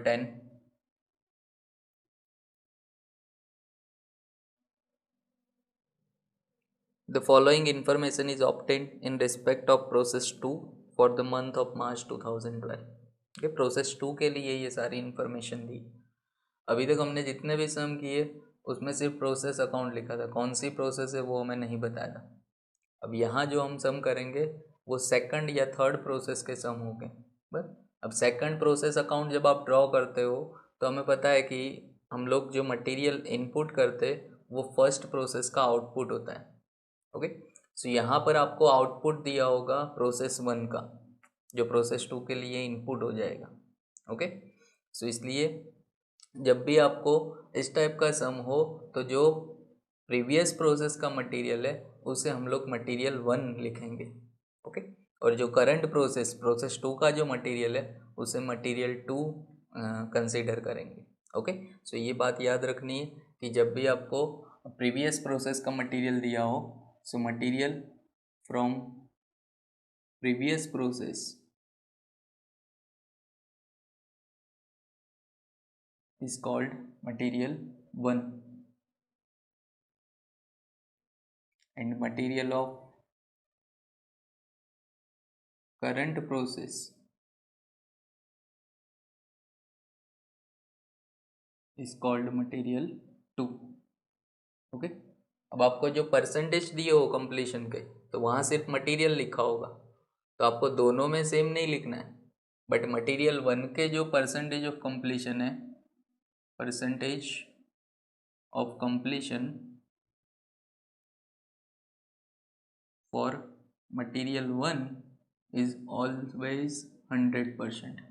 10. The following information is obtained in respect of process 2 for the month of March 2012. Okay, process 2 के लिए ये सारी information दी. अभी तक हमने जितने भी सम किए उसमें सिर्फ प्रोसेस अकाउंट लिखा था, कौन सी प्रोसेस है वो हमें नहीं बताया. अब यहाँ जो हम सम करेंगे वो सेकंड या थर्ड प्रोसेस के सम होंगे. बस अब सेकंड प्रोसेस अकाउंट जब आप ड्रॉ करते हो तो हमें पता है कि हम लोग जो मटेरियल इनपुट करते वो फर्स्ट प्रोसेस का आउटपुट होता है. ओके, सो यहाँ पर आपको आउटपुट दिया होगा प्रोसेस 1 का, जो प्रोसेस 2 के लिए इनपुट हो जाएगा. ओके, सो इसलिए जब भी आपको इस टाइप का सम हो तो जो प्रीवियस प्रोसेस का मटेरियल है उसे हम लोग मटेरियल 1 लिखेंगे. ओके, और जो करंट प्रोसेस 2 का जो मटेरियल है उसे मटेरियल 2 कंसीडर करेंगे. ओके, सो ये बात याद रखनी है कि जब भी आपको प्रीवियस प्रोसेस का मटेरियल दिया हो, so material from previous process is called material 1 and material of current process is called material 2. Okay, अब आपको जो परसेंटेज दिए हो कंप्लीशन के तो वहाँ सिर्फ मटेरियल लिखा होगा, तो आपको दोनों में सेम नहीं लिखना है. बट मटेरियल 1 के जो परसेंटेज ऑफ कंप्लीशन है, percentage of completion for material 1 is always 100%.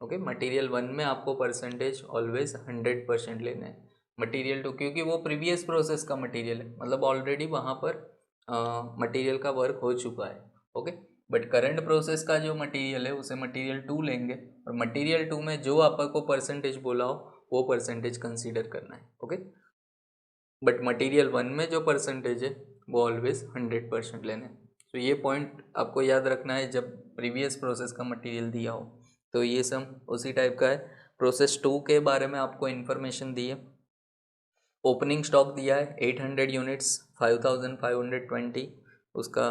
Okay, material 1 में आपको परसेंटेज ऑलवेज 100% लेना है. मटेरियल 2 क्योंकि वो प्रीवियस प्रोसेस का मटेरियल है, मतलब ऑलरेडी वहाँ पर मटेरियल का वर्क हो चुका है. ओके, बट करंट प्रोसेस का जो मटेरियल है उसे मटेरियल 2 लेंगे और मटेरियल 2 में जो आपको परसेंटेज बोला हो वो परसेंटेज कंसीडर करना है. ओके, बट मटेरियल 1 में जो परसेंटेज है वो ऑलवेज 100% लेना है. तो ये पॉइंट आपको याद रखना है जब प्रीवियस प्रोसेस का मटेरियल दिया हो. तो ये सम उसी टाइप का है. प्रोसेस 2 के बारे में आपको इन्फॉर्मेशन दी है. ओपनिंग स्टॉक दिया है 800 यूनिट्स 5520 उसका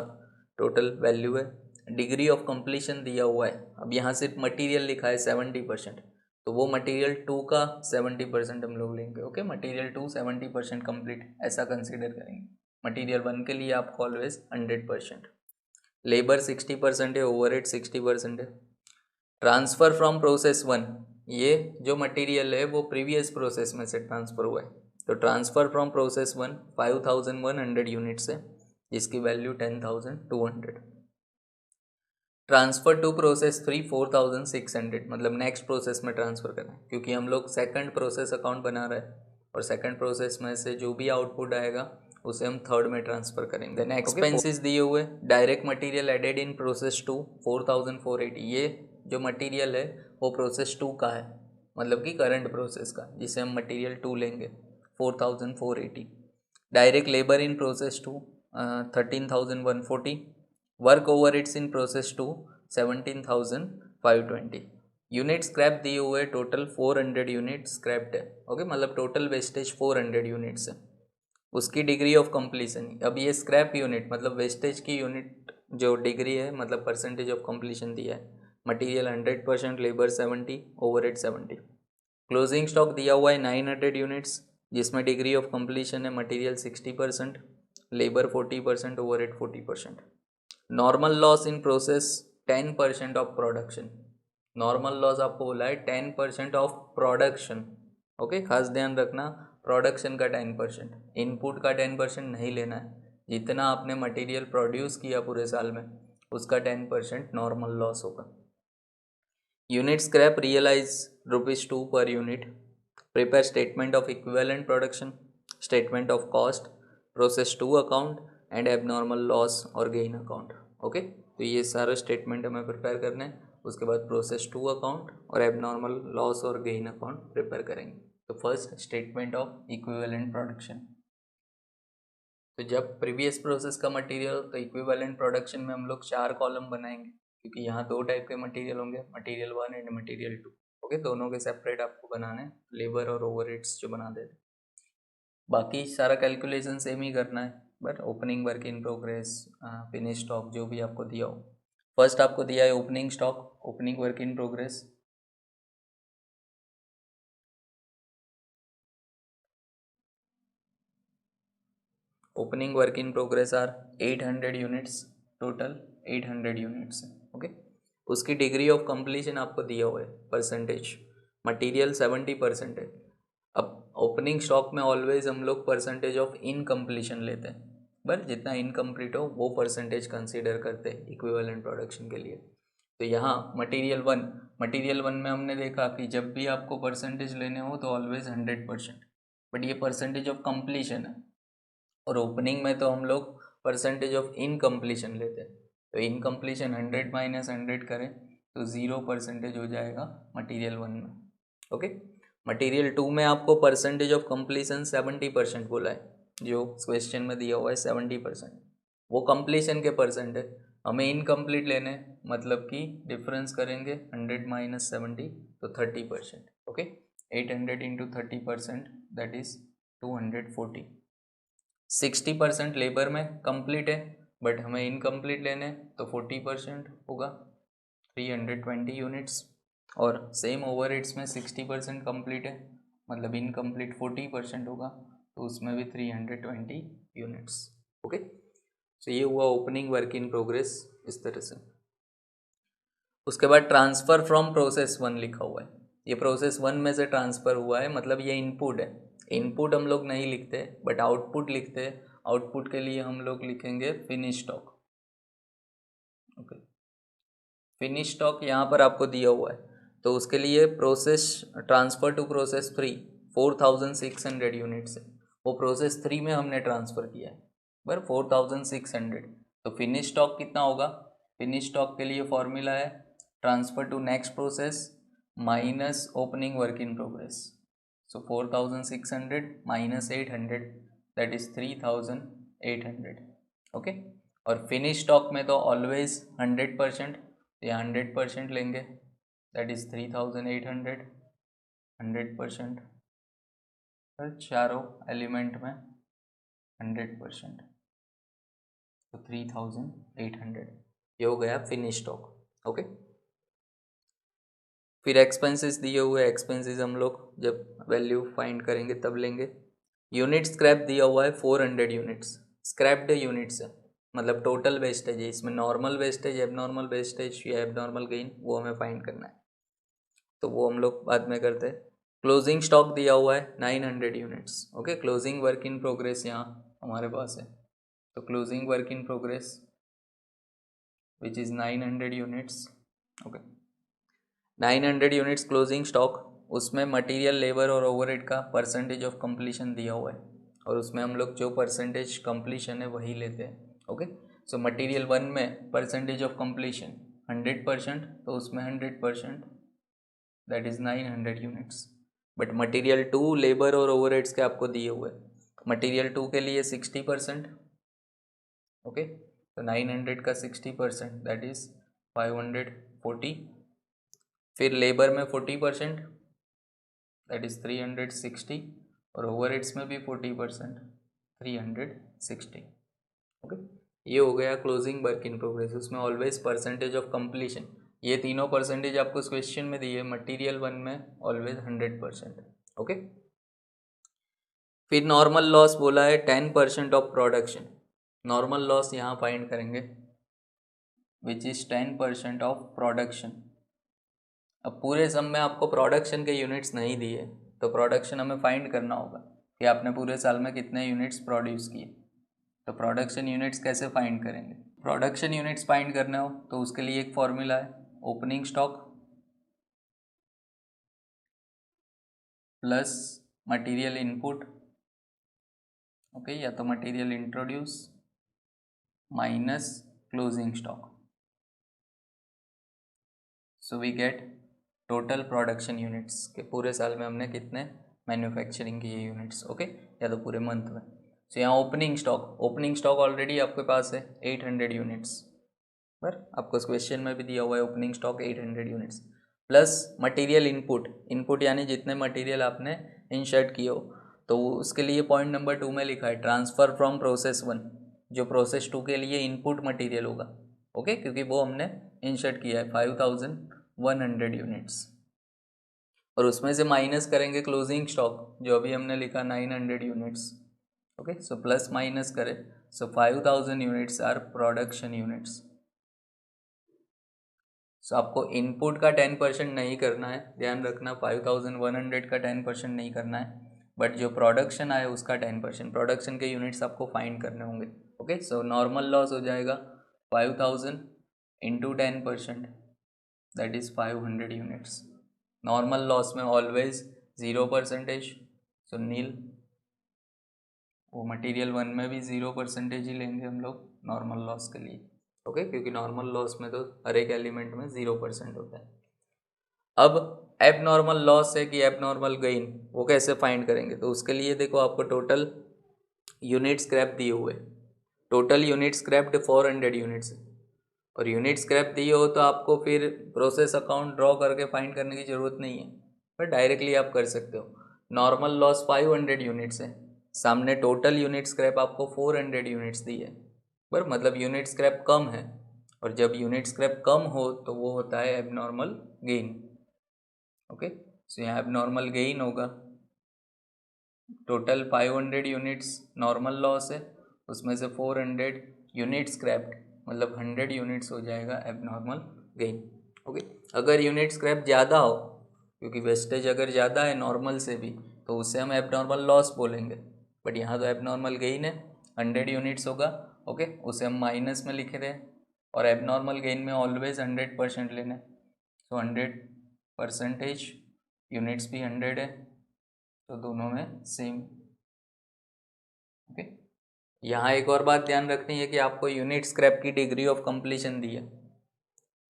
टोटल वैल्यू है. डिग्री ऑफ कंप्लीशन दिया हुआ है. अब यहाँ सिर्फ मटेरियल लिखा है 70%, तो वो मटेरियल 2 का 70% हम लोग लेंगे. ओके, मटेरियल 2 70% कंप्लीट ऐसा कंसीडर करेंगे. मटेरियल 1 के लिए आपको ऑलवेज 100%. लेबर 60% है, ओवरहेड 60% है. ट्रांसफ़र फ्रॉम प्रोसेस 1, ये जो मटेरियल है वो प्रीवियस प्रोसेस में से ट्रांसफ़र हुआ है, तो ट्रांसफ़र फ्रॉम प्रोसेस 1 5100 यूनिट्स है जिसकी वैल्यू 10200. ट्रांसफ़र टू प्रोसेस 3 4600, मतलब नेक्स्ट प्रोसेस में ट्रांसफ़र करना है क्योंकि हम लोग सेकंड प्रोसेस अकाउंट बना रहे हैं और सेकंड प्रोसेस में से जो भी आउटपुट आएगा उसे हम थर्ड में ट्रांसफ़र करेंगे. देन एक्सपेंसेस दिए हुए, direct material added in process 2 4480. ये जो मटेरियल है वो प्रोसेस 2 का है, मतलब कि करंट प्रोसेस का, जिसे हम मटेरियल 2 लेंगे 4480. Direct labour in process 2 13,140. Work over it's in process 2 17,520. Unit scrap दिए हुए टोटल 400 यूनिट स्क्रैप्ड है. ओके, मतलब टोटल वेस्टेज 400 यूनिट्स है. उसकी डिग्री ऑफ कंप्लीशन, अब ये स्क्रैप यूनिट मतलब वेस्टेज की यूनिट जो डिग्री है मतलब परसेंटेज ऑफ कंप्लीशन दिया है. Material 100%, labour 70, overhead 70. Closing stock दिया हुआ है 900 यूनिट्स जिसमें डिग्री ऑफ कंप्लीशन है material 60%, labour 40%, overhead 40%. Normal loss in process 10% of production. Normal loss आपको बोला है 10% ऑफ प्रोडक्शन. ओके, खास ध्यान रखना, प्रोडक्शन का 10%, इनपुट का 10% नहीं लेना है. जितना आपने मटेरियल प्रोड्यूस किया पूरे साल में उसका 10% नॉर्मल लॉस होगा. Unit scrap realise ₹2 per unit. Prepare statement of equivalent production, statement of cost, process 2 account and abnormal loss और गेन अकाउंट. ओके, तो ये सारे स्टेटमेंट हमें प्रिपेयर करने हैं. उसके बाद प्रोसेस 2 अकाउंट और एबनॉर्मल लॉस और गेन अकाउंट प्रिपेयर करेंगे. तो first statement of equivalent production. तो जब प्रीवियस प्रोसेस का मटेरियल तो इक्विवेलेंट प्रोडक्शन में हम लोग 4 कॉलम बनाएंगे क्योंकि यहाँ 2 टाइप के मटेरियल होंगे, material 1 and material 2. Okay, okay, दोनों के सेपरेट आपको बनाने, लेबर और ओवरहेड्स जो बना देते, बाकी सारा कैलकुलेशन सेम ही करना है, but opening work in progress, finish stock जो भी आपको दिया हो। फर्स्ट आपको दिया है opening stock, opening work in progress, opening work in progress are 800 units, total 800 units, okay. उसकी डिग्री ऑफ कंप्लीशन आपको दिया हुआ है, परसेंटेज, मटेरियल 70% है। अब ओपनिंग स्टॉक में ऑलवेज हम लोग परसेंटेज ऑफ इनकम्प्लीशन लेते हैं, बट जितना इनकम्प्लीट हो वो परसेंटेज कंसीडर करते हैं इक्विवेलेंट प्रोडक्शन के लिए। तो यहाँ मटेरियल वन में हमने देखा कि जब भी आपको परसेंटेज लेने हो तो ऑलवेज 100%, बट ये परसेंटेज ऑफ कंप्लीशन है, और ओपनिंग में तो हम लोग परसेंटेज ऑफ इनकम्प्लीशन लेते हैं। तो इनकम्प्लीशन 100 माइनस 100 करें तो 0% हो जाएगा मटेरियल वन में, ओके। मटेरियल टू में आपको परसेंटेज ऑफ कंप्लीशन 70% बोला है, जो क्वेश्चन में दिया हुआ है 70%, वो कंप्लीशन के परसेंट है, हमें इनकम्प्लीट लेने, मतलब कि डिफरेंस करेंगे 100 माइनस 70 तो 30%, okay. 800 into 30% that is 240। 60% labour में कंप्लीट है, बट हमें इनकम्प्लीट लेने तो 40% होगा, 320 यूनिट्स। और सेम ओवरहेड्स में 60% कंप्लीट है, मतलब इनकम्प्लीट 40% होगा, तो उसमें भी 320 यूनिट्स, ओके। तो ये हुआ ओपनिंग वर्क इन प्रोग्रेस इस तरह से। उसके बाद ट्रांसफ़र फ्रॉम प्रोसेस वन लिखा हुआ है, ये प्रोसेस वन में से ट्रांसफ़र हुआ है, मतलब ये इनपुट है। इनपुट हम लोग नहीं लिखते बट आउटपुट लिखते हैं। आउटपुट के लिए हम लोग लिखेंगे finish stock, okay. Finish stock यहाँ पर आपको दिया हुआ है, तो उसके लिए process transfer to process three 4600 units है, वो प्रोसेस थ्री में हमने ट्रांसफ़र किया है, पर 4600। तो फिनिश स्टॉक कितना होगा? फिनिश स्टॉक के लिए फॉर्मूला है transfer to next process minus opening work in progress. So 4600 minus 800 that is 3800, okay. और फिनिश स्टॉक में तो ऑलवेज 100%, या 100% लेंगे, दैट इज़ 3800, 100%, चारों एलिमेंट में 100%, तो 3800, ये हो गया फिनिश स्टॉक, ओके। फिर एक्सपेंसेस दिए हुए, एक्सपेंसेस हम लोग जब वैल्यू फाइंड करेंगे तब लेंगे। यूनिट स्क्रैप दिया हुआ है 400 यूनिट्स, स्क्रैप्ड यूनिट्स है, मतलब टोटल वेस्टेज है, इसमें नॉर्मल वेस्टेज, एबनॉर्मल वेस्टेज या एबनॉर्मल गेन वो हमें फाइंड करना है, तो वो हम लोग बाद में करते हैं। क्लोजिंग स्टॉक दिया हुआ है 900 units, okay. Closing work in progress यहाँ हमारे पास है, तो closing work in progress which is 900 units, okay. 900 units closing stock, उसमें मटेरियल, लेबर और ओवरहेड का परसेंटेज ऑफ कंप्लीशन दिया हुआ है, और उसमें हम लोग जो परसेंटेज कंप्लीशन है वही लेते हैं, ओके। सो मटेरियल वन में परसेंटेज ऑफ कंप्लीशन 100%, तो उसमें 100% that is 900 units. But material two, labour और ओवरहेड्स के आपको दिए हुए, मटेरियल टू के लिए 60%, ओके। तो 900 का 60% दैट इज़ 540। फिर लेबर में 40% दैट इज़ 360, और ओवरहेड्स में भी 40% 360, ओके। ये हो गया क्लोजिंग वर्क इन प्रोग्रेस, उसमें ऑलवेज परसेंटेज ऑफ कंप्लीशन, ये तीनों परसेंटेज आपको इस क्वेश्चन में दिए, मटेरियल वन में ऑलवेज 100%, ओके। फिर नॉर्मल लॉस बोला है 10% ऑफ प्रोडक्शन, नॉर्मल लॉस यहाँ फाइंड करेंगे विच इज़ 10% ऑफ प्रोडक्शन। अब पूरे सम में आपको प्रोडक्शन के यूनिट्स नहीं दिए, तो प्रोडक्शन हमें फाइंड करना होगा कि आपने पूरे साल में कितने यूनिट्स प्रोड्यूस किए। तो प्रोडक्शन यूनिट्स कैसे फाइंड करेंगे? प्रोडक्शन यूनिट्स फाइंड करने हो तो उसके लिए एक फॉर्मूला है opening stock plus material input, okay, या तो material introduce minus closing stock, so we get total production units के पूरे साल में हमने कितने मैन्युफैक्चरिंग किए यूनिट्स, ओके, या तो पूरे मंथ में। सो यहाँ ओपनिंग स्टॉक ऑलरेडी आपके पास है 800 यूनिट्स, पर आपको इस क्वेश्चन में भी दिया हुआ है opening stock 800 units. Plus material input, input यानी जितने मटेरियल आपने इंसर्ट किए हो, तो उसके लिए पॉइंट नंबर 2 में लिखा है ट्रांसफ़र फ्रॉम प्रोसेस 1, जो प्रोसेस 2 के लिए इनपुट मटेरियल होगा, ओके, क्योंकि वो हमने इंसर्ट किया है 5100 यूनिट्स, और उसमें से माइनस करेंगे क्लोजिंग स्टॉक जो अभी हमने लिखा 900 units, okay, so plus minus करें, सो 5000 यूनिट्स आर प्रोडक्शन यूनिट्स। सो आपको इनपुट का 10% नहीं करना है, ध्यान रखना, 5100 का 10% नहीं करना है, बट जो प्रोडक्शन आए उसका 10%, प्रोडक्शन के यूनिट्स आपको फाइंड करने होंगे, ओके। सो नॉर्मल लॉस हो जाएगा 5000 into 10%, that is 500 units. Normal loss में ऑलवेज 0%, सो नील, वो मटेरियल 1 में भी 0% ही लेंगे हम लोग नॉर्मल लॉस के लिए, ओके, क्योंकि नॉर्मल लॉस में तो हर एक एलिमेंट में 0% होता है। अब एब नॉर्मल लॉस है कि एब नॉर्मल गेन, वो कैसे फाइंड करेंगे, तो उसके लिए देखो आपको टोटल यूनिट स्क्रैप दिए हुए, टोटल यूनिट स्क्रैप्ड 400 यूनिट्स है, और यूनिट स्क्रैप दिए हो तो आपको फिर प्रोसेस अकाउंट ड्रॉ करके फाइंड करने की ज़रूरत नहीं है, पर डायरेक्टली आप कर सकते हो। नॉर्मल लॉस 500 यूनिट्स है, सामने टोटल यूनिट स्क्रैप आपको 400 यूनिट्स दी है, पर मतलब यूनिट स्क्रैप कम है, और जब यूनिट स्क्रैप कम हो तो वो होता है एबनॉर्मल गेन, ओके। सो यहाँ एबनॉर्मल गेन होगा, टोटल 500 यूनिट्स नॉर्मल लॉस है, उसमें से 400 यूनिट स्क्रैप्ड, मतलब 100 यूनिट्स हो जाएगा एबनॉर्मल गेन, ओके। अगर यूनिट स्क्रैप ज़्यादा हो, क्योंकि वेस्टेज अगर ज़्यादा है नॉर्मल से भी, तो उससे हम एबनॉर्मल लॉस बोलेंगे, बट यहाँ तो एबनॉर्मल गेन है, 100 यूनिट्स होगा, ओके, उसे हम माइनस में लिख रहे हैं, और एबनॉर्मल गेन में ऑलवेज 100% लेना है, सो 100%, यूनिट्स भी 100 है, तो दोनों में सेम, ओके। यहाँ एक और बात ध्यान रखनी है कि आपको यूनिट स्क्रैप की डिग्री ऑफ कंप्लीशन दी है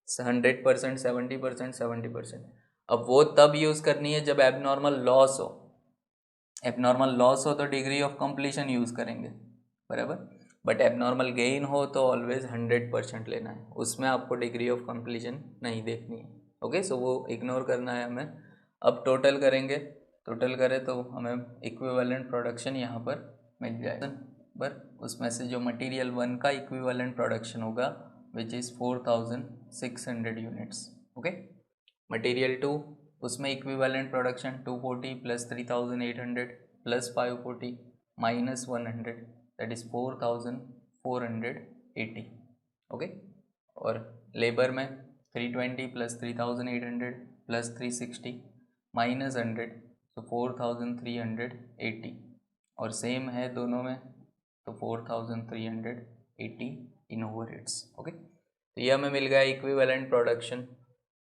100%, 70%, 70%। अब वो तब यूज़ करनी है जब एबनॉर्मल लॉस हो, एबनॉर्मल लॉस हो तो डिग्री ऑफ कंप्लीशन यूज़ करेंगे, बराबर, बट एबनॉर्मल गेन हो तो ऑलवेज 100% लेना है, उसमें आपको डिग्री ऑफ कंप्लीशन नहीं देखनी है, ओके। सो वो इग्नोर करना है हमें। अब टोटल करेंगे, टोटल करें तो हमें इक्विवेलेंट प्रोडक्शन यहाँ पर मिल जाएगा, पर उसमें से जो मटेरियल 1 का इक्विवेलेंट प्रोडक्शन होगा which is 4600 units, okay. Material 2, उसमें equivalent production 240 plus 3800 plus 540 minus 100, that is 4480, okay. और लेबर में 320 प्लस 3800 प्लस 360 माइनस 100, तो 4380, और सेम है दोनों में, तो 4380 इन ओवरहेड्स, ओके। तो ये हमें मिल गया इक्विवेलेंट प्रोडक्शन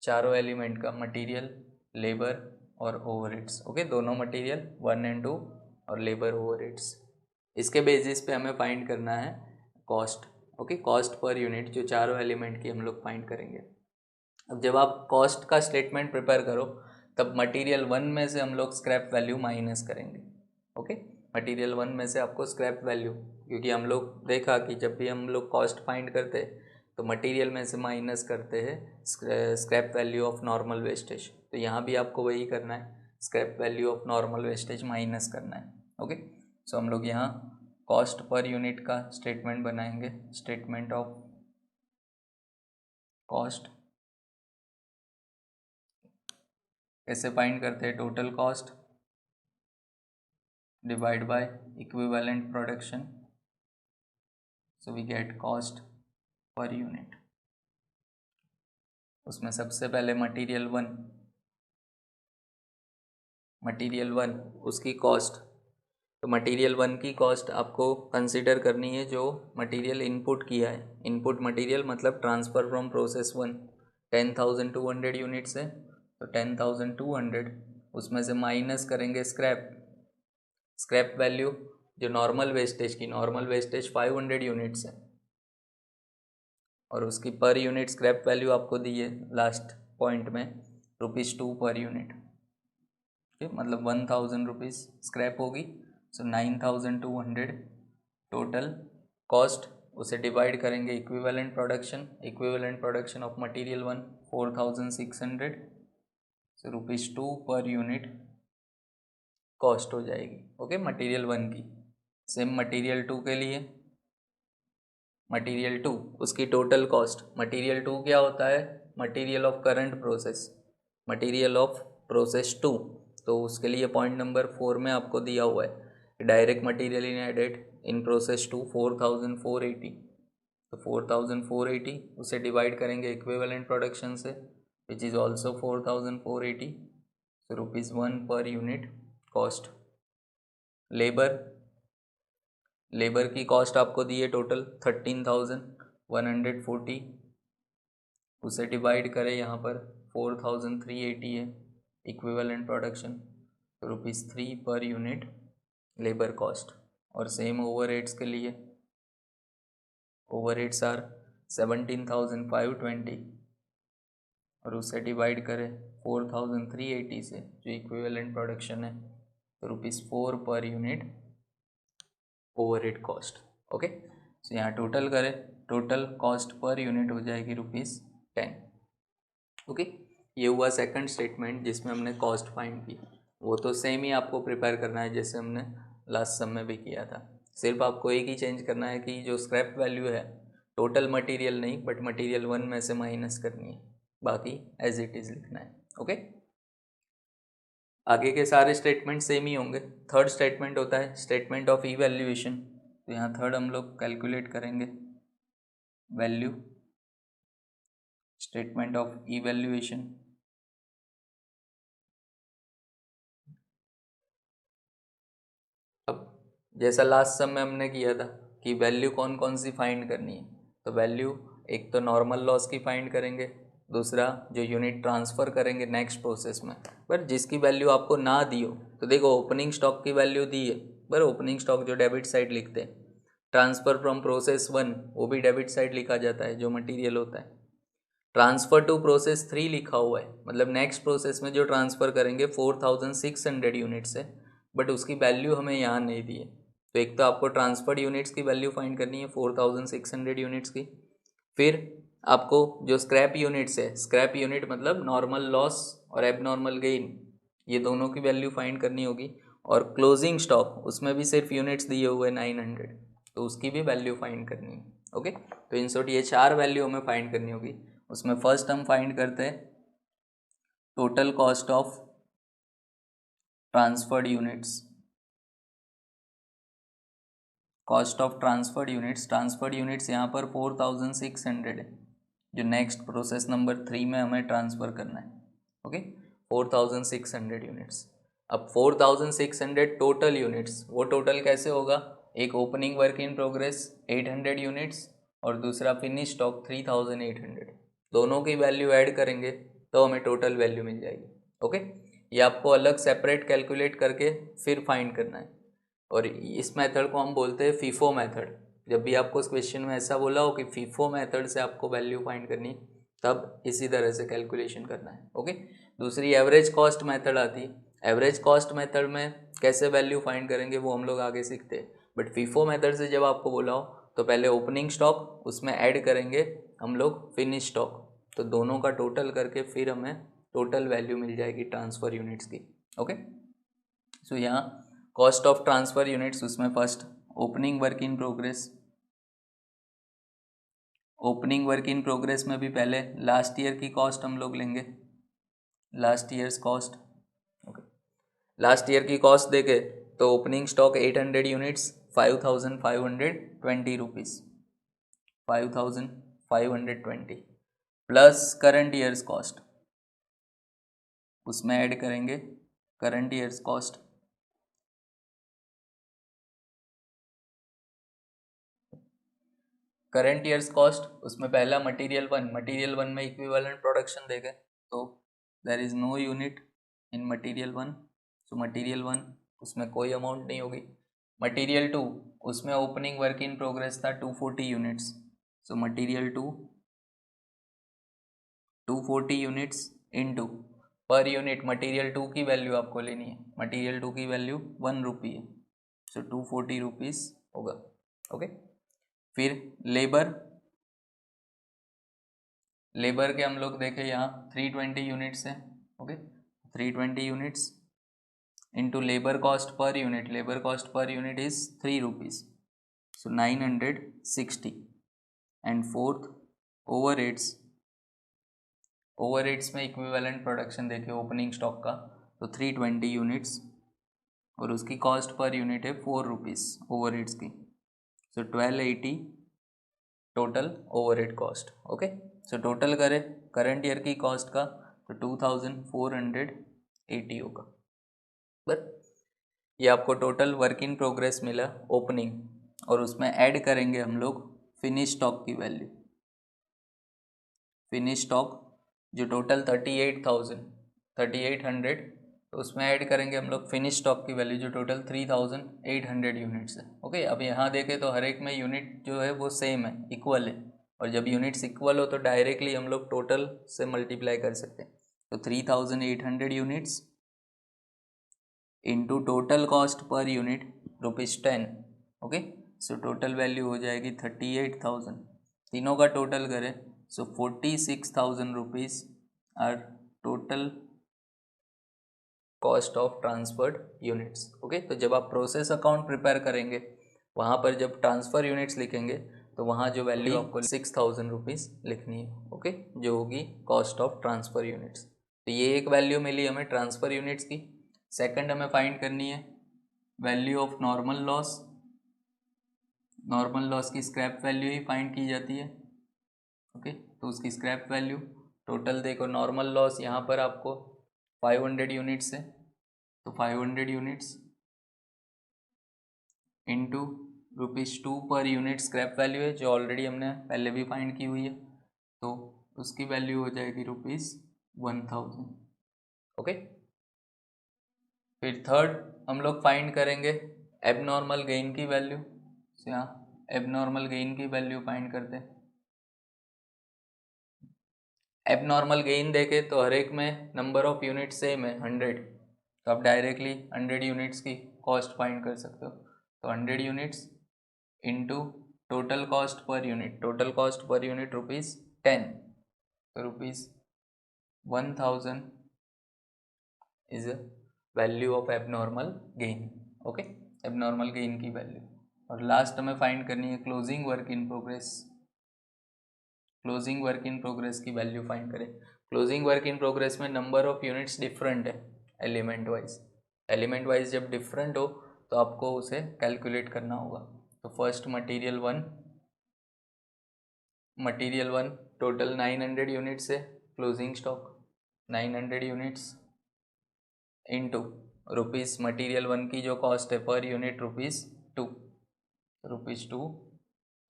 चारों एलिमेंट का, मटेरियल, लेबर और ओवरहेड्स, ओके, दोनों मटेरियल 1 and 2 और लेबर ओवरहेड्स। इसके बेसिस पे हमें फाइंड करना है cost, okay, cost per unit, जो चारों एलिमेंट की हम लोग फाइंड करेंगे। अब जब आप कॉस्ट का स्टेटमेंट प्रिपेयर करो तब मटेरियल 1 में से हम लोग स्क्रैप वैल्यू माइनस करेंगे, ओके। मटेरियल 1 में से आपको स्क्रैप वैल्यू, क्योंकि हम लोग देखा कि जब भी हम लोग कॉस्ट फाइंड करते हैं तो मटेरियल में से माइनस करते हैं scrap value of normal wastage, तो यहाँ भी आपको वही करना है, scrap value of normal wastage minus करना है, ओके। सो हम लोग यहाँ कॉस्ट पर यूनिट का स्टेटमेंट बनाएंगे, स्टेटमेंट ऑफ कॉस्ट कैसे फाइंड करते हैं, total cost divide by equivalent production, so we get cost per unit. उसमें सबसे पहले मटेरियल 1 उसकी कॉस्ट, तो मटेरियल 1 की कॉस्ट आपको कंसिडर करनी है जो मटेरियल इनपुट किया है, इनपुट मटेरियल मतलब ट्रांसफ़र फ्रॉम प्रोसेस 1 10,200 यूनिट्स है, तो 10,200 उसमें से माइनस करेंगे स्क्रैप वैल्यू, जो नॉर्मल वेस्टेज की, नॉर्मल वेस्टेज 500 यूनिट्स है, और उसकी पर यूनिट स्क्रैप वैल्यू आपको दी है लास्ट पॉइंट में ₹2 पर यूनिट, ठीक, मतलब 1000 रुपीज़ स्क्रैप होगी, सो 9200 टोटल कॉस्ट, उसे डिवाइड करेंगे इक्विवेलेंट प्रोडक्शन ऑफ मटेरियल 1 4600 तो ₹2 पर यूनिट कॉस्ट हो जाएगी। ओके, मटेरियल 1 की। सेम मटेरियल 2 के लिए, मटेरियल 2 उसकी टोटल कॉस्ट, मटेरियल 2 क्या होता है, material of current process, material of process 2। तो उसके लिए पॉइंट नंबर 4 में आपको दिया हुआ है direct material in added in process 2 4480। तो 4480 उसे डिवाइड करेंगे इक्विवेलेंट प्रोडक्शन से विच इज़ ऑल्सो 4480। तो ₹1 पर यूनिट कॉस्ट। लेबर की कॉस्ट आपको दी है टोटल 13,140, उसे डिवाइड करें यहाँ पर 4,380 है इक्विवेलेंट प्रोडक्शन, तो ₹3 पर यूनिट लेबर कॉस्ट। और सेम ओवरहेड्स के लिए, ओवरहेड्स आर 17,520 और उसे डिवाइड करें 4,380 से जो इक्विवेलेंट प्रोडक्शन है, तो ₹4 per unit overhead cost. Okay, तो यहाँ टोटल करें, टोटल कॉस्ट पर यूनिट हो जाएगी ₹10। ओके, ये हुआ सेकंड स्टेटमेंट जिसमें हमने कॉस्ट फाइंड की। वो तो सेम ही आपको प्रिपेयर करना है जैसे हमने लास्ट सम में भी किया था, सिर्फ आपको एक ही चेंज करना है कि जो स्क्रैप वैल्यू है टोटल मटेरियल नहीं बट मटेरियल 1 में से माइनस करनी है, बाकी एज इट इज़ लिखना है। ओके, आगे के सारे स्टेटमेंट सेम ही होंगे। थर्ड स्टेटमेंट होता है स्टेटमेंट ऑफ इवैल्यूएशन। तो यहाँ थर्ड हम लोग कैलकुलेट करेंगे वैल्यू, स्टेटमेंट ऑफ इवैल्यूएशन। अब जैसा लास्ट सम में हमने किया था कि वैल्यू कौन कौन सी फाइंड करनी है, तो वैल्यू एक तो नॉर्मल लॉस की फाइंड करेंगे, दूसरा जो यूनिट ट्रांसफ़र करेंगे नेक्स्ट प्रोसेस में, पर जिसकी वैल्यू आपको ना दी हो। तो देखो ओपनिंग स्टॉक की वैल्यू दी है, पर ओपनिंग स्टॉक जो डेबिट साइड लिखते हैं, ट्रांसफ़र फ्रॉम प्रोसेस 1 वो भी डेबिट साइड लिखा जाता है जो मटीरियल होता है। ट्रांसफ़र टू प्रोसेस 3 लिखा हुआ है, मतलब नेक्स्ट प्रोसेस में जो ट्रांसफ़र करेंगे 4600 यूनिट्स है, बट उसकी वैल्यू हमें यहाँ नहीं दी है। तो एक तो आपको ट्रांसफर्ड यूनिट्स की वैल्यू फाइंड करनी है 4600 यूनिट्स की, फिर आपको जो स्क्रैप यूनिट्स है, स्क्रैप यूनिट मतलब नॉर्मल लॉस और एबनॉर्मल गेन, ये दोनों की वैल्यू फाइंड करनी होगी। और क्लोजिंग स्टॉक उसमें भी सिर्फ यूनिट्स दिए हुए 900, तो उसकी भी वैल्यू फाइंड करनी है। ओके, तो इन शॉर्ट ये 4 वैल्यू हमें फाइंड करनी होगी। उसमें फर्स्ट हम फाइंड करते हैं total cost of transferred units, cost of transferred units. Transferred units यहाँ पर 4600 है जो नेक्स्ट प्रोसेस नंबर 3 में हमें ट्रांसफ़र करना है। Okay, 4600 units. अब 4600 टोटल यूनिट्स, वो टोटल कैसे होगा, एक opening work in progress 800 units और दूसरा फिनिश स्टॉक 3800, दोनों की वैल्यू ऐड करेंगे तो हमें टोटल वैल्यू मिल जाएगी। ओके, ये आपको अलग सेपरेट कैलकुलेट करके फिर फाइंड करना है, और इस मेथड को हम बोलते हैं फीफो मेथड। जब भी आपको इस क्वेश्चन में ऐसा बोला हो कि फीफो मेथड से आपको वैल्यू फाइंड करनी, तब इसी तरह से कैलकुलेशन करना है। ओके, दूसरी एवरेज कॉस्ट मेथड आती है। एवरेज कॉस्ट मेथड में कैसे वैल्यू फाइंड करेंगे वो हम लोग आगे सीखते हैं, बट फीफो मेथड से जब आपको बोला हो तो पहले ओपनिंग स्टॉक उसमें ऐड करेंगे हम लोग फिनिश स्टॉक, तो दोनों का टोटल करके फिर हमें टोटल वैल्यू मिल जाएगी ट्रांसफ़र यूनिट्स की। ओके, सो यहाँ कॉस्ट ऑफ ट्रांसफ़र यूनिट्स, उसमें first opening work in progress. Opening work in progress में भी पहले लास्ट ईयर की कॉस्ट हम लोग लेंगे, last years cost. Okay, last year की कॉस्ट देखे तो opening stock 800 units 5520 rupees, 5520 plus current years cost, उसमें ऐड करेंगे current years cost. Current years cost, उसमें पहला मटेरियल 1, मटेरियल 1 में इक्विवेलेंट प्रोडक्शन देखे तो there is no unit in material 1, सो मटेरियल 1 उसमें कोई अमाउंट नहीं होगी। मटेरियल 2 उसमें ओपनिंग वर्क इन प्रोग्रेस था 240 units, so material 2 240 units into per unit material 2 की वैल्यू आपको लेनी है, मटेरियल 2 की वैल्यू 1 रुपी है, सो 240 रुपीज़ होगा। ओके, फिर लेबर के हम लोग देखें यहाँ 320 यूनिट्स हैं। Okay, 320 units into labor cost per unit. Labor cost per unit is 3 rupees, so 960. And fourth, overheads. Overheads में इक्विवेलेंट प्रोडक्शन देखिए ओपनिंग स्टॉक का, तो 320 यूनिट्स और उसकी कॉस्ट पर यूनिट है 4 रुपीज़ ओवरहेड्स की, सो 1280 total overhead cost. Okay, so total करें current year की कॉस्ट का तो 2480 होगा. बट ये आपको टोटल वर्क इन प्रोग्रेस मिला ओपनिंग, और उसमें ऐड करेंगे हम लोग फिनिश स्टॉक की वैल्यू. फिनिश स्टॉक जो टोटल 38,800, तो उसमें ऐड करेंगे हम लोग फिनिश स्टॉक की वैल्यू जो टोटल 3,800 यूनिट्स है. ओके, अब यहाँ देखें तो हर एक में यूनिट जो है वो सेम है, इक्वल है, और जब यूनिट्स इक्वल हो तो डायरेक्टली हम लोग टोटल से मल्टीप्लाई कर सकते हैं. तो 3,800 units into total cost per unit ₹10. Okay, so total value हो जाएगी 38,000. तीनों का टोटल करें so 46,000 rupees are total cost of transferred units. Okay, तो जब आप प्रोसेस अकाउंट प्रिपेयर करेंगे वहाँ पर जब ट्रांसफ़र यूनिट्स लिखेंगे तो वहाँ जो वैल्यू आपको 6,000 रुपीज़ लिखनी है. ओके, जो होगी कॉस्ट ऑफ ट्रांसफ़र यूनिट्स. तो ये एक वैल्यू मिली हमें ट्रांसफ़र यूनिट्स की. सेकंड हमें फाइंड करनी है value of normal loss. Normal loss की स्क्रैप वैल्यू ही फाइंड की जाती है. ओके, तो उसकी स्क्रैप वैल्यू टोटल देखो नॉर्मल लॉस यहाँ पर आपको 500 यूनिट्स है, तो 500 units into ₹2 per unit scrap value है जो ऑलरेडी हमने पहले भी फाइंड की हुई है, तो उसकी वैल्यू हो जाएगी ₹1000. ओके, फिर थर्ड हम लोग फाइंड करेंगे एबनॉर्मल गेन की वैल्यू. तो यहाँ एबनॉर्मल गेन की वैल्यू फाइंड करते हैं. एबनॉर्मल गेन देखे तो हर एक में नंबर ऑफ यूनिट सेम है 100, तो आप डायरेक्टली 100 यूनिट्स की कॉस्ट फाइंड कर सकते हो. तो 100 units into total cost per unit, total cost per unit ₹10, तो ₹1000 is a value of abnormal gain. Okay, abnormal gain की वैल्यू. और लास्ट हमें फाइंड करनी है closing work in progress. Closing work in progress की वैल्यू फाइंड करें. Closing work in progress में number of units different है एलिमेंट वाइज. एलिमेंट वाइज जब डिफरेंट हो तो आपको उसे कैलकुलेट करना होगा. तो first material one total 900 units है closing stock 900 units into rupees material 1 की जो कॉस्ट है पर यूनिट ₹2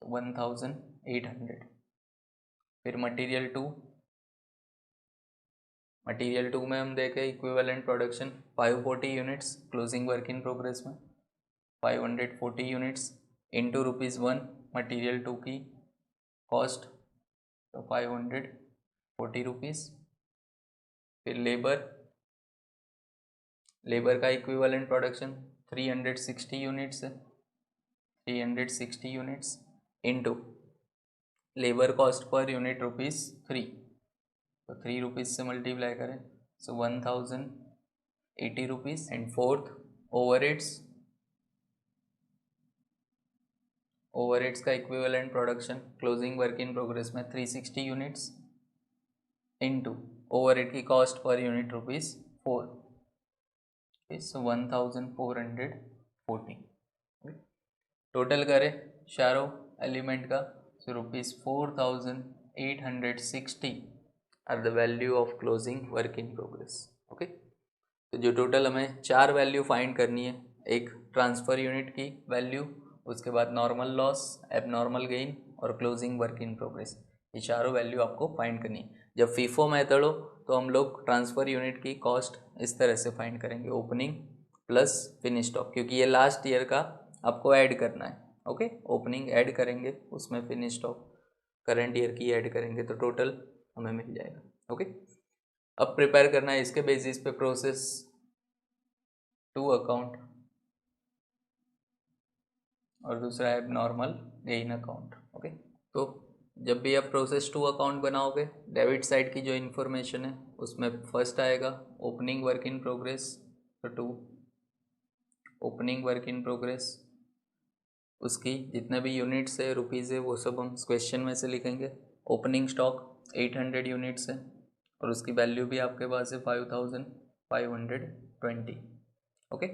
1800. फिर मटीरियल टू में हम देखें equivalent production 540 units closing work in progress में 540 यूनिट्स इंटू ₹1 मटीरियल 2 की कॉस्ट, तो 540 रुपीज़. फिर लेबर का इक्विवेलेंट प्रोडक्शन 360 यूनिट्स है, 360 units into labour cost per unit ₹3, तो 3 रुपीज़ से मल्टीप्लाई करें so 1080 rupees. And fourth overheads का equivalent production closing work in progress में 360 यूनिट्स इंटू ओवरहेड की cost per unit ₹4, so 1440. Total करें चारों एलिमेंट का, so ₹4860 are the value of closing work in progress. Okay, तो जो total हमें 4 value find करनी है, एक ट्रांसफ़र यूनिट की वैल्यू, उसके बाद नॉर्मल लॉस, एबनॉर्मल गेन और क्लोजिंग वर्क इन प्रोग्रेस, ये चारों वैल्यू आपको फाइंड करनी है. जब फीफो मेथड हो तो हम लोग ट्रांसफ़र यूनिट की कॉस्ट इस तरह से फाइंड करेंगे, ओपनिंग प्लस फिनिश स्टॉक, क्योंकि ये लास्ट ईयर का आपको ऐड करना है. ओके, ओपनिंग ऐड करेंगे, उसमें फिनिश स्टॉक करंट ईयर की ऐड करेंगे, तो टोटल हमें मिल जाएगा. ओके, अब प्रिपेयर करना है इसके बेसिस पे प्रोसेस टू अकाउंट और दूसरा है नॉर्मल गेन अकाउंट. ओके, तो जब भी आप प्रोसेस 2 अकाउंट बनाओगे, डेबिट साइड की जो इन्फॉर्मेशन है उसमें फर्स्ट आएगा ओपनिंग वर्क इन प्रोग्रेस, तो 2 ओपनिंग वर्क इन प्रोग्रेस, उसकी जितने भी यूनिट्स है रुपीज़ है वो सब हम क्वेश्चन में से लिखेंगे। ओपनिंग स्टॉक 800 यूनिट्स है और उसकी वैल्यू भी आपके पास है 5520। ओके।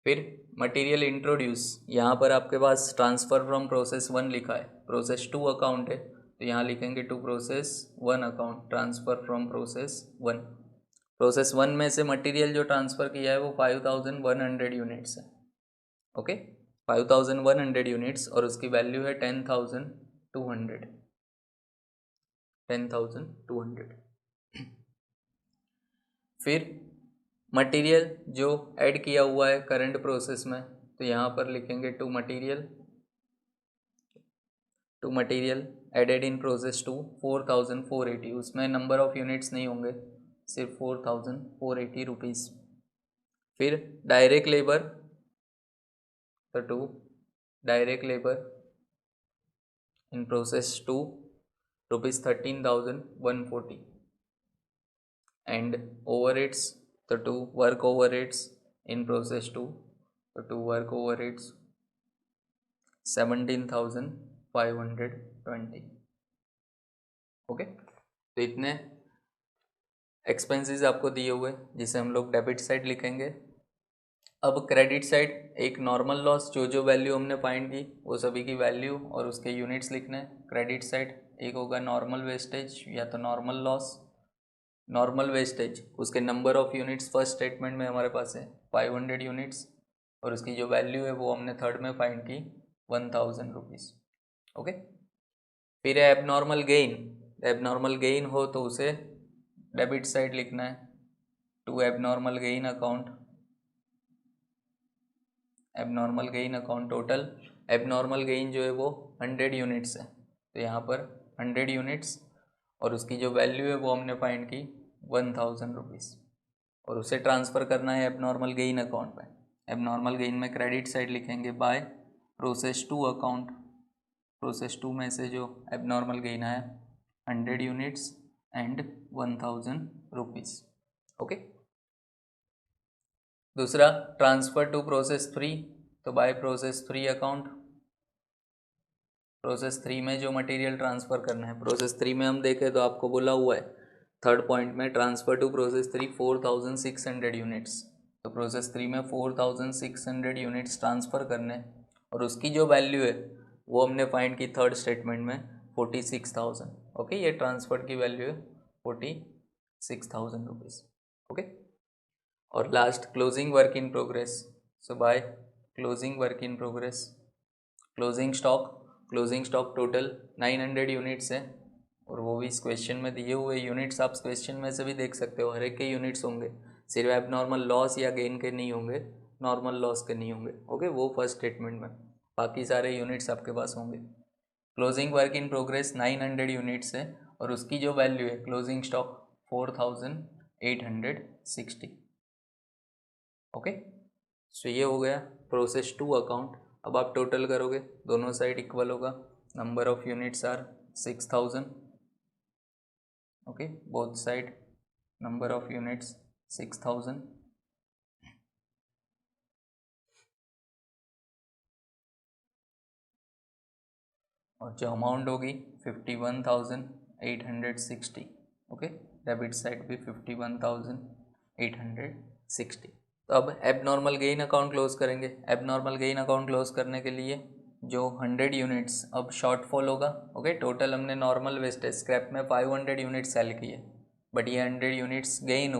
फिर मटेरियल इंट्रोड्यूस, यहाँ पर आपके पास ट्रांसफ़र फ्रॉम प्रोसेस 1 लिखा है, प्रोसेस 2 अकाउंट है तो यहाँ लिखेंगे to process 1 account, transfer from process 1। Process 1 में से मटेरियल जो ट्रांसफ़र किया है वो 5100 यूनिट्स है। ओके, 5100 यूनिट्स और उसकी वैल्यू है 10,200। फिर मटेरियल जो ऐड किया हुआ है करंट प्रोसेस में, तो यहाँ पर लिखेंगे to material added in process 2 4480, उसमें नंबर ऑफ यूनिट्स नहीं होंगे, सिर्फ 4480 रुपीज़। फिर डायरेक्ट लेबर, तो 2 direct labour in process 2 rupees 13,140 and overheads, तो 2 वर्क ओवरहेड्स इन प्रोसेस 2, तो 2 वर्क ओवरहेड्स 17,520। ओके, तो इतने एक्सपेंसेस आपको दिए हुए जिसे हम लोग डेबिट साइड लिखेंगे। अब क्रेडिट साइड, एक नॉर्मल लॉस, जो वैल्यू हमने फाइंड की वो सभी की वैल्यू और उसके यूनिट्स लिखने हैं क्रेडिट साइड। एक होगा नॉर्मल वेस्टेज या तो नॉर्मल लॉस। नॉर्मल वेस्टेज, उसके number of units first statement में हमारे पास है 500 यूनिट्स और उसकी जो वैल्यू है वो हमने थर्ड में फाइंड की 1000 रुपीज़। ओके। फिर एबनॉर्मल गेन, एबनॉर्मल गेन हो तो उसे डेबिट साइड लिखना है, to abnormal gain account, abnormal gain account total. Abnormal gain जो है वो 100 यूनिट्स है तो यहाँ पर 100 यूनिट्स और उसकी जो वैल्यू है वो हमने फाइंड की 1000 रुपीज़ और उसे ट्रांसफ़र करना है एबनॉर्मल गेन अकाउंट में। एबनॉर्मल गेन में क्रेडिट साइड लिखेंगे बाय प्रोसेस 2 अकाउंट, प्रोसेस 2 में से जो एबनॉर्मल गेन आया 100 यूनिट्स एंड 1000 रुपीज़। ओके। दूसरा ट्रांसफ़र टू प्रोसेस 3, तो बाय प्रोसेस 3 अकाउंट, प्रोसेस 3 में जो मटेरियल ट्रांसफ़र करना है, प्रोसेस 3 में हम देखें तो आपको बोला हुआ है थर्ड पॉइंट में ट्रांसफ़र टू प्रोसेस 3 4600 यूनिट्स, तो प्रोसेस 3 में 4600 यूनिट्स ट्रांसफ़र करने और उसकी जो वैल्यू है वो हमने फाइंड की थर्ड स्टेटमेंट में 46,000। ओके, ये ट्रांसफ़र की वैल्यू है 46,000 रुपीज़। ओके। और last closing work in progress, so by closing work in progress, closing stock total 900 units है और वो भी इस क्वेश्चन में दिए हुए यूनिट्स आप क्वेश्चन में से भी देख सकते हो, हर एक के यूनिट्स होंगे, सिर्फ एबनॉर्मल लॉस या गेन के नहीं होंगे, नॉर्मल लॉस के नहीं होंगे। ओके, वो फर्स्ट स्टेटमेंट में, बाकी सारे यूनिट्स आपके पास होंगे। Closing work in progress 900 units है और उसकी जो वैल्यू है क्लोजिंग स्टॉक 4860। ओके, सो ये हो गया प्रोसेस 2 अकाउंट। अब आप टोटल करोगे, दोनों साइड इक्वल होगा, number of units are 6000। Okay, both side number of units 6000 और जो अमाउंट होगी 51,860। ओके, डेबिट साइड भी 51,860। तो अब एबनॉर्मल गेन अकाउंट क्लोज करेंगे। एबनॉर्मल गेन अकाउंट क्लोज करने के लिए जो 100 यूनिट्स अब शॉर्टफॉल होगा। ओके, टोटल हमने नॉर्मल वेस्टेज स्क्रैप में 500 यूनिट्स सेल किए बट ये 100 यूनिट्स गेन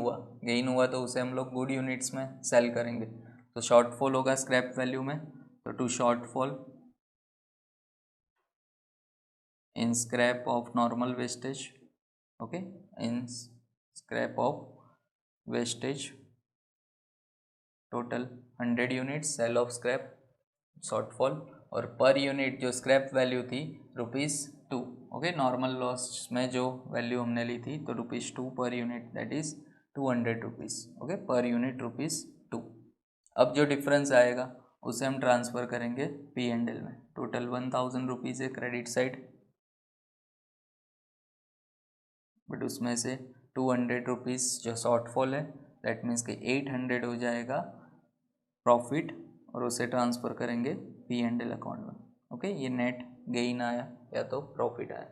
हुआ तो उसे हम लोग गुड यूनिट्स में सेल करेंगे, तो शॉर्टफॉल होगा स्क्रैप वैल्यू में, तो to shortfall in scrap of normal wastage. Okay, in scrap of wastage total 100 units sale of scrap shortfall और पर यूनिट जो स्क्रैप वैल्यू थी ₹2। ओके, नॉर्मल लॉस में जो वैल्यू हमने ली थी तो ₹2 per unit, that is 200 rupees. Okay, per unit ₹2। अब जो डिफरेंस आएगा उसे हम ट्रांसफ़र करेंगे P&L में। टोटल 1000 रुपीज़ है क्रेडिट साइड बट उसमें से 200 रुपीज़ जो शॉर्टफॉल है, दैट मीन्स कि 800 हो जाएगा प्रॉफिट और उसे ट्रांसफ़र करेंगे P&L अकाउंट में। ओके, ये नेट गेइन आया या तो प्रॉफिट आया।